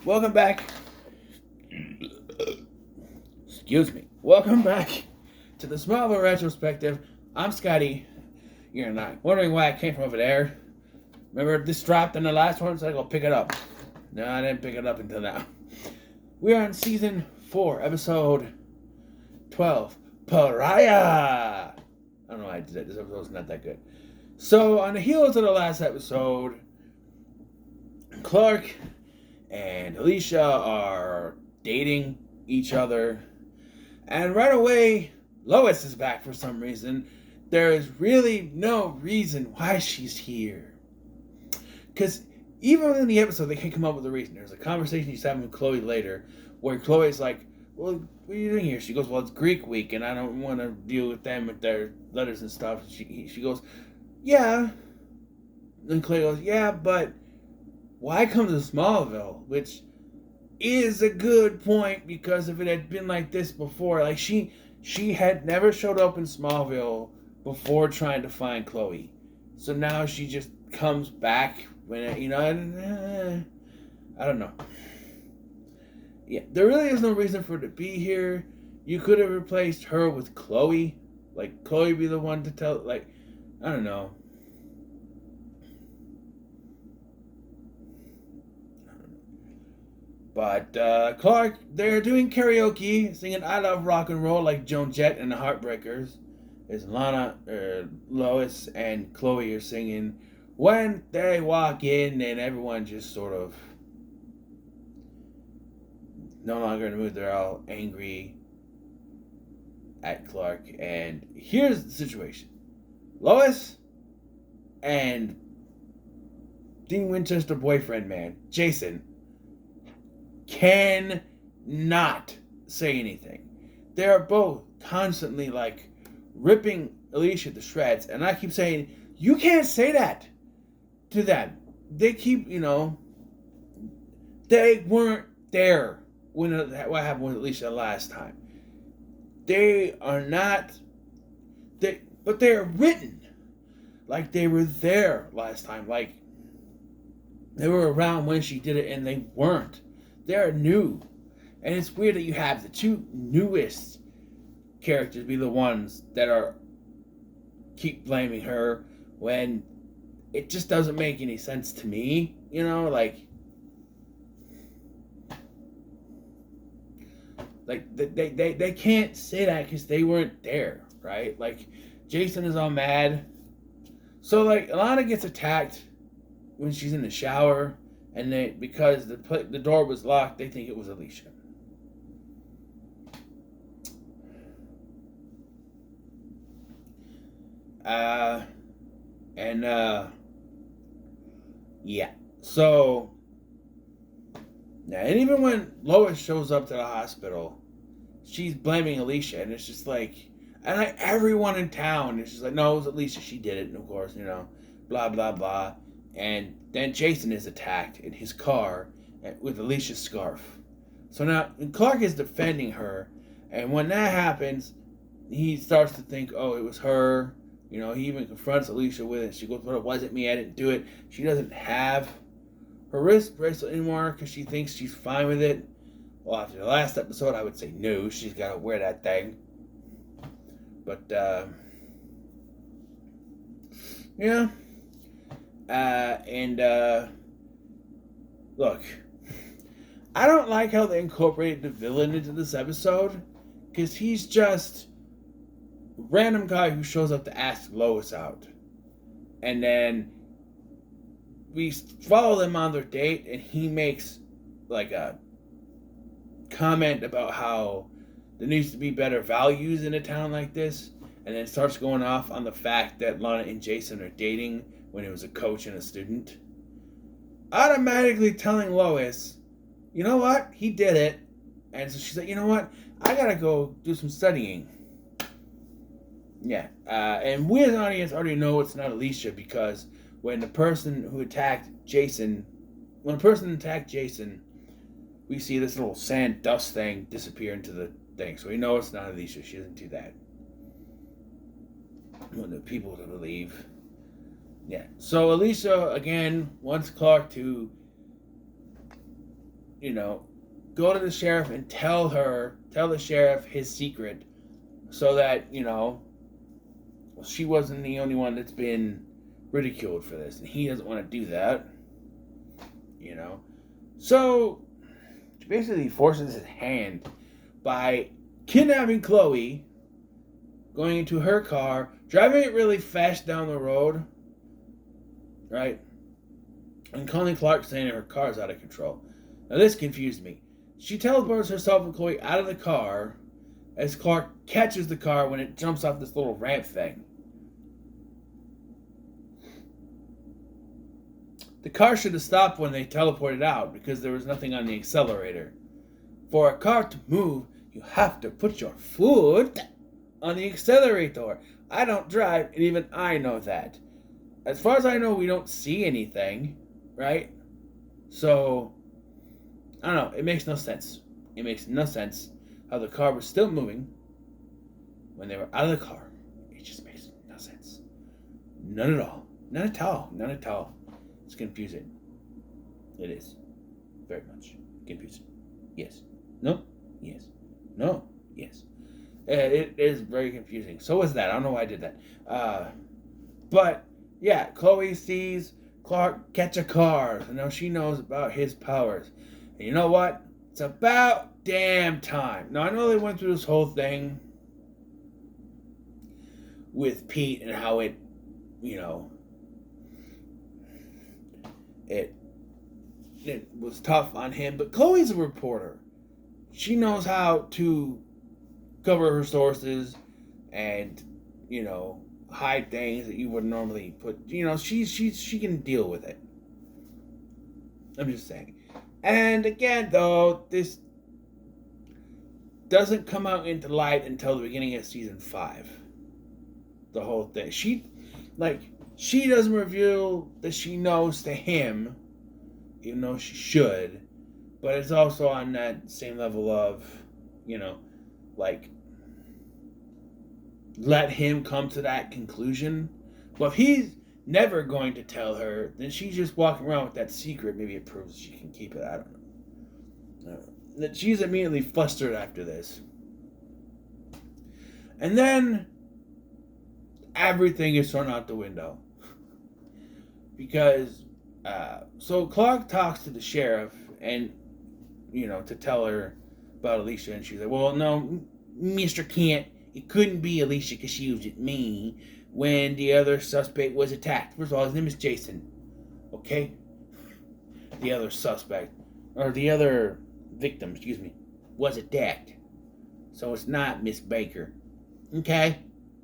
Welcome back. Excuse me. Welcome back to the Smallville Retrospective. I'm Scotty. You're not wondering why I came from over there. Remember this dropped in the last one, so I go pick it up. No, I didn't pick it up until now. We are on season 4, episode 12. Pariah! I don't know why I did that. This episode's not that good. So, on the heels of the last episode, Clark and Alicia are dating each other. And right away, Lois is back for some reason. There is really no reason why she's here. Because even in the episode, they can't come up with a reason. There's a conversation she's having with Chloe later where Chloe's like, well, what are you doing here? She goes, well, it's Greek week, and I don't want to deal with them with their letters and stuff. She goes, yeah. And Chloe goes, yeah, but why come to Smallville? Which is a good point, because if it had been like this before, like she had never showed up in Smallville before trying to find Chloe. So now she just comes back when it, I don't know. Yeah, there really is no reason for her to be here. You could have replaced her with Chloe. Like, Chloe be the one to tell, like, I don't know. But Clark, they're doing karaoke, singing I Love Rock and Roll like Joan Jett and the Heartbreakers. As Lois, and Chloe are singing when they walk in, and everyone just sort of no longer in the mood. They're all angry at Clark. And here's the situation. Lois and Dean Winchester boyfriend man, Jason, cannot say anything. They're both constantly like ripping Alicia to shreds, and I keep saying, you can't say that to them. They keep, they weren't there when what happened with Alicia last time. They are not, but they are written like they were there last time, like they were around when she did it, and they weren't. They're new. And it's weird that you have the two newest characters be the ones that are keep blaming her when it just doesn't make any sense to me. They can't say that because they weren't there, right? Like, Jason is all mad. So, like, Alana gets attacked when she's in the shower, and because the door was locked, they think it was Alicia. Yeah. So, yeah, and even when Lois shows up to the hospital, she's blaming Alicia, and it's just like, and like everyone in town is just like, no, it was Alicia, she did it, and of course, blah, blah, blah. And then Jason is attacked in his car with Alicia's scarf. So now Clark is defending her, and when that happens, he starts to think, oh, it was her. He even confronts Alicia with it. She goes, well, it wasn't me, I didn't do it. She doesn't have her wrist bracelet anymore because she thinks she's fine with it. Well, after the last episode, I would say no, she's got to wear that thing. But, yeah. Look, I don't like how they incorporated the villain into this episode, because he's just a random guy who shows up to ask Lois out. And then we follow them on their date, and he makes like a comment about how there needs to be better values in a town like this, and then starts going off on the fact that Lana and Jason are dating when he was a coach and a student. Automatically telling Lois, you know what? He did it. And so she's like, you know what? I gotta go do some studying. Yeah. And we as an audience already know it's not Alicia, because when a person attacked Jason, we see this little sand dust thing disappear into the thing. So we know it's not Alicia. She doesn't do that. I want the people to believe. Yeah. So Alicia, again, wants Clark to go to the sheriff and tell the sheriff his secret so that, she wasn't the only one that's been ridiculed for this. And he doesn't want to do that, So, she basically forces his hand by kidnapping Chloe, going into her car, driving it really fast down the road, right? And calling Clark saying her car's out of control. Now this confused me. She teleports herself and Chloe out of the car as Clark catches the car when it jumps off this little ramp thing. The car should have stopped when they teleported out because there was nothing on the accelerator. For a car to move, you have to put your foot on the accelerator. I don't drive, and even I know that. As far as I know, we don't see anything, right? So, I don't know. It makes no sense. It makes no sense how the car was still moving when they were out of the car. It just makes no sense. None at all. None at all. None at all. It's confusing. It is. Very much confusing. Yes. No. Yes. No. Yes. It is very confusing. So was that. I don't know why I did that. But, yeah, Chloe sees Clark catch a car. So now she knows about his powers. And you know what? It's about damn time. Now, I know they went through this whole thing with Pete and how it, it was tough on him. But Chloe's a reporter. She knows how to cover her sources and, hide things that you would normally put. She can deal with it. I'm just saying. And again, though, this doesn't come out into light until the beginning of season 5. The whole thing. She doesn't reveal that she knows to him, even though she should. But it's also on that same level of, let him come to that conclusion. Well, if he's never going to tell her, then she's just walking around with that secret. Maybe it proves she can keep it. I don't know. That she's immediately flustered after this. And then everything is thrown out the window. Because, so Clark talks to the sheriff and, to tell her about Alicia. And she's like, well, no, Mr. Kent, it couldn't be Alicia because she was at me when the other suspect was attacked. First of all, his name is Jason. Okay? The other suspect, or the other victim, was attacked. So it's not Miss Baker. Okay?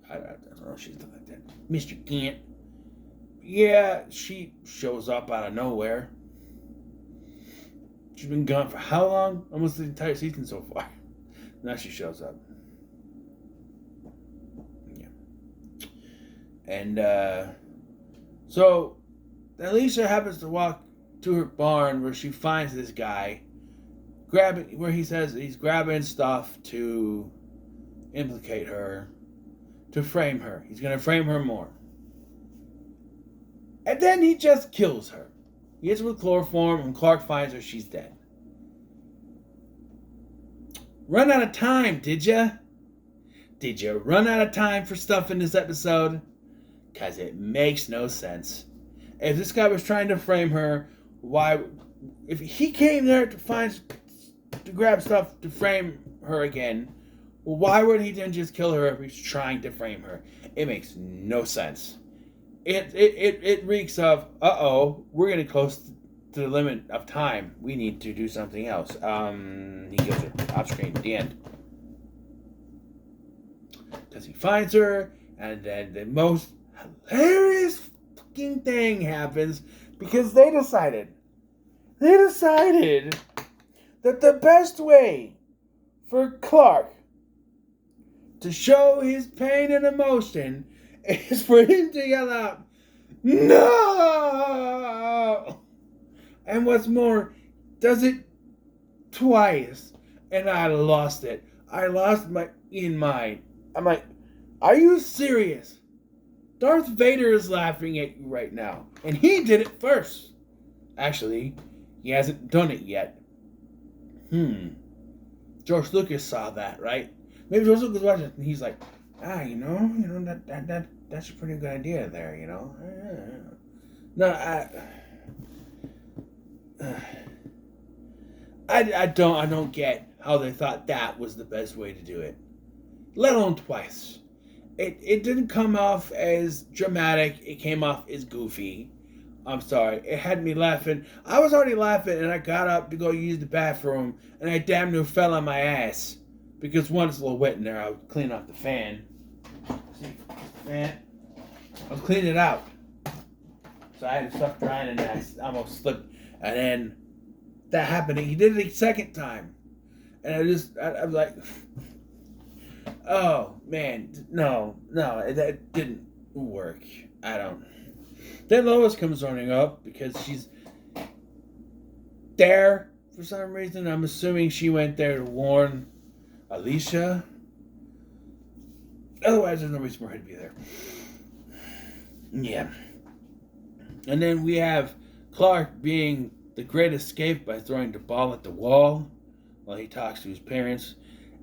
I don't know if she's like that. Mr. Kent. Yeah, she shows up out of nowhere. She's been gone for how long? Almost the entire season so far. Now she shows up. And, so, Alicia happens to walk to her barn where she finds this guy where he says he's grabbing stuff to implicate her, to frame her. He's going to frame her more. And then he just kills her. He hits her with chloroform, and Clark finds her, she's dead. Run out of time, did ya? Did you run out of time for stuff in this episode? Because it makes no sense. If this guy was trying to frame her, why... If he came there to grab stuff to frame her again, why would he then just kill her if he's trying to frame her? It makes no sense. It reeks of, we're getting close to the limit of time. We need to do something else. He goes off screen at the end. Because he finds her, and then the most hilarious fucking thing happens because they decided that the best way for Clark to show his pain and emotion is for him to yell out, "No!" And what's more, does it twice, and I lost it. I lost my mind. I'm like, are you serious? Darth Vader is laughing at you right now. And he did it first. Actually, he hasn't done it yet. hmm, George Lucas saw that, right? Maybe George Lucas watched it and he's like, that's a pretty good idea there, you know. No, I don't get how they thought that was the best way to do it, let alone twice. It didn't come off as dramatic. It came off as goofy. I'm sorry. It had me laughing. I was already laughing, and I got up to go use the bathroom, and I damn near fell on my ass because one, it's a little wet in there. I was cleaning off the fan. See, fan. I was cleaning it out, so I had stuff drying, and I almost slipped. And then that happened. He did it a second time, and I was like, oh man, no, that didn't work. I don't. Then Lois comes running up because she's there for some reason. I'm assuming she went there to warn Alicia. Otherwise, there's no reason for her to be there. Yeah. And then we have Clark being the great escape by throwing the ball at the wall while he talks to his parents.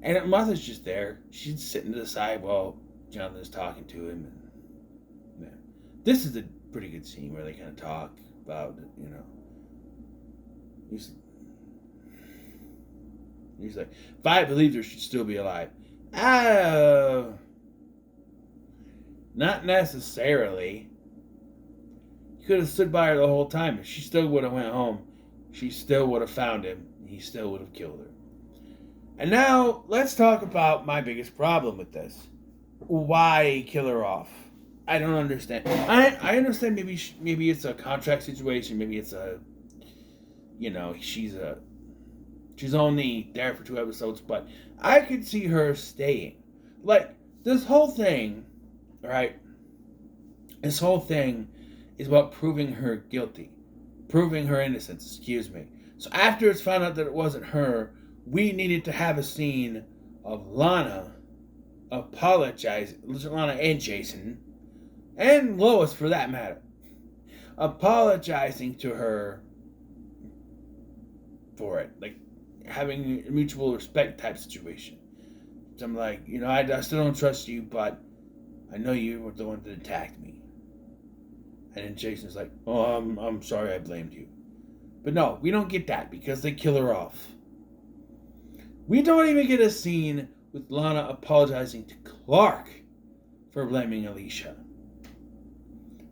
And Martha's just there. She's sitting to the side while Jonathan's talking to him. And, yeah. This is a pretty good scene where they kind of talk about, you know. He's like, if I believed her, she'd still be alive. Not necessarily. He could have stood by her the whole time. If she still would have went home, she still would have found him. He still would have killed her. And now, let's talk about my biggest problem with this. Why kill her off? I don't understand. I understand maybe it's a contract situation. Maybe it's a, you know, she's only there for 2 episodes. But I could see her staying. Like, this whole thing, right? This whole thing is about proving her guilty. Proving her innocence, excuse me. So after it's found out that it wasn't her, we needed to have a scene of Lana apologizing. Lana and Jason, and Lois for that matter, apologizing to her for it. Like, having a mutual respect type situation. So I'm like, you know, I still don't trust you, but I know you were the one that attacked me. And then Jason's like, oh, I'm sorry I blamed you. But no, we don't get that because they kill her off. We don't even get a scene with Lana apologizing to Clark for blaming Alicia.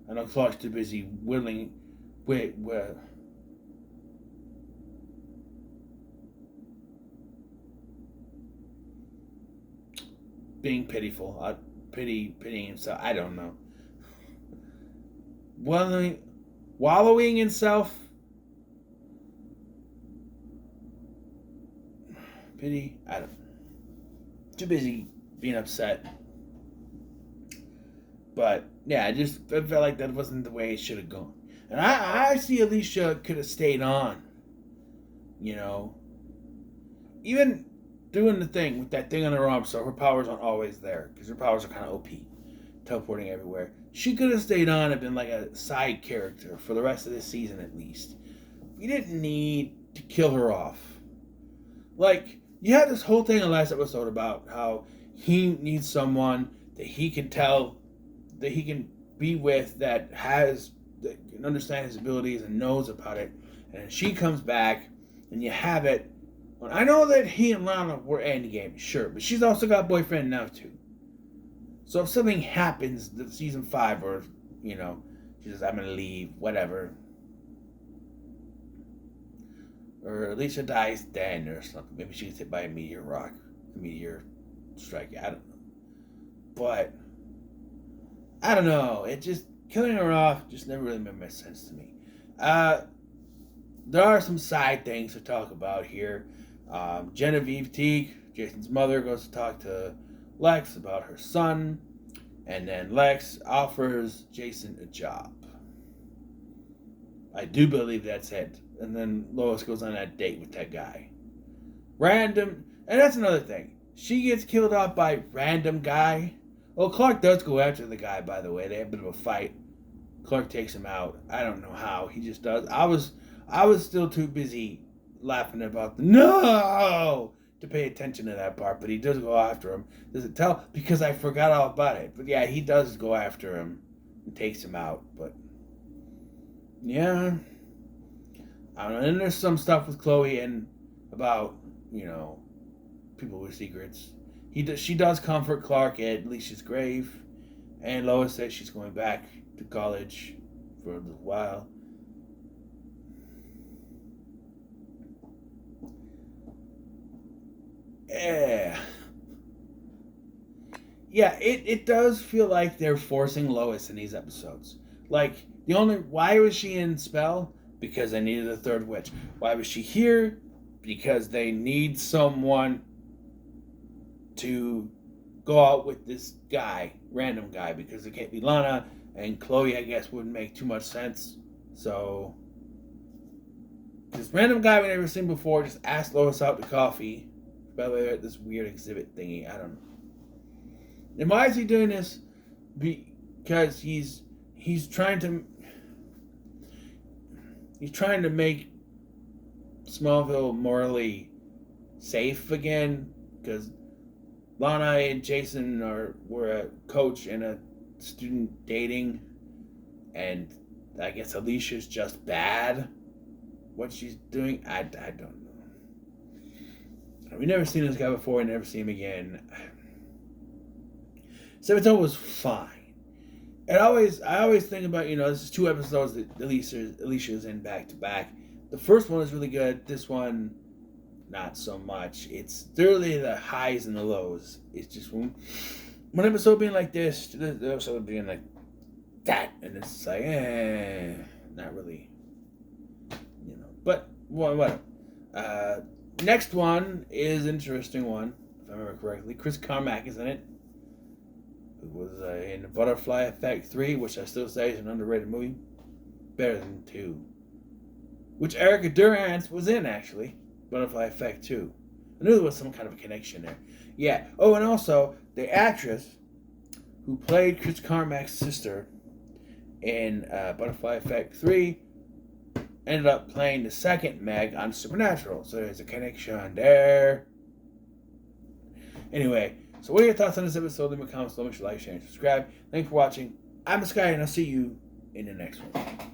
I know Clark's too busy being pitiful, pitying himself. I don't know. Wallowing in self pity. I don't know. Too busy being upset. But yeah, I felt like that wasn't the way it should have gone. And I see Alicia could have stayed on. You know, even doing the thing with that thing on her arm, so her powers aren't always there because her powers are kind of OP, teleporting everywhere. She could have stayed on and been like a side character for the rest of this season at least. We didn't need to kill her off. Like, you had this whole thing in the last episode about how he needs someone that he can tell, that he can be with, that can understand his abilities and knows about it. And she comes back, and you have it. Well, I know that he and Lana were endgame, sure, but she's also got a boyfriend now too. So if something happens in season 5, or, you know, she says, I'm going to leave, whatever. Or Alicia dies then or something. Maybe she gets hit by a meteor strike. I don't know. But, I don't know. It just, killing her off just never really made much sense to me. There are some side things to talk about here. Genevieve Teague, Jason's mother, goes to talk to Lex about her son, and then Lex offers Jason a job. I do believe that's it. And then Lois goes on that date with that guy. Random, and that's another thing. She gets killed off by random guy. Well, Clark does go after the guy, by the way. They have a bit of a fight. Clark takes him out. I don't know how. He just does. I was still too busy laughing about the no to pay attention to that part, but he does go after him. Does it tell? Because I forgot all about it. But yeah, he does go after him and takes him out. But yeah, I don't know. And there's some stuff with Chloe and about, people with secrets. She does comfort Clark at Alicia's grave, and Lois says she's going back to college for a little while. Yeah, it does feel like they're forcing Lois in these episodes. Like, why was she in Spell? Because they needed a third witch. Why was she here? Because they need someone to go out with this guy, random guy, because it can't be Lana, and Chloe, I guess, wouldn't make too much sense. So, this random guy we never seen before just asked Lois out to coffee. By the way, they're at this weird exhibit thingy. I don't know. And why is he doing this? Because he's trying to make Smallville morally safe again. Because Lana and Jason were a coach and a student dating, and I guess Alicia's just bad. What she's doing, I don't know. We've never seen this guy before and never see him again. Sabaton was fine. I always think about, this is 2 episodes that Alicia's in back to back. The first one is really good. This one, not so much. It's literally the highs and the lows. It's just one episode being like this, the episode being like that, and it's like, not really, But whatever. Next one is an interesting one, if I remember correctly. Chris Carmack is in it. Who was in Butterfly Effect 3, which I still say is an underrated movie. Better than 2. Which Erica Durance was in, actually. Butterfly Effect 2. I knew there was some kind of a connection there. Yeah. Oh, and also, the actress who played Chris Carmack's sister in Butterfly Effect 3 ended up playing the second Meg on Supernatural. So there's a connection there. Anyway, so what are your thoughts on this episode? Leave me a comment below. Make sure to like, share, and subscribe. Thanks for watching. I'm Sky, and I'll see you in the next one.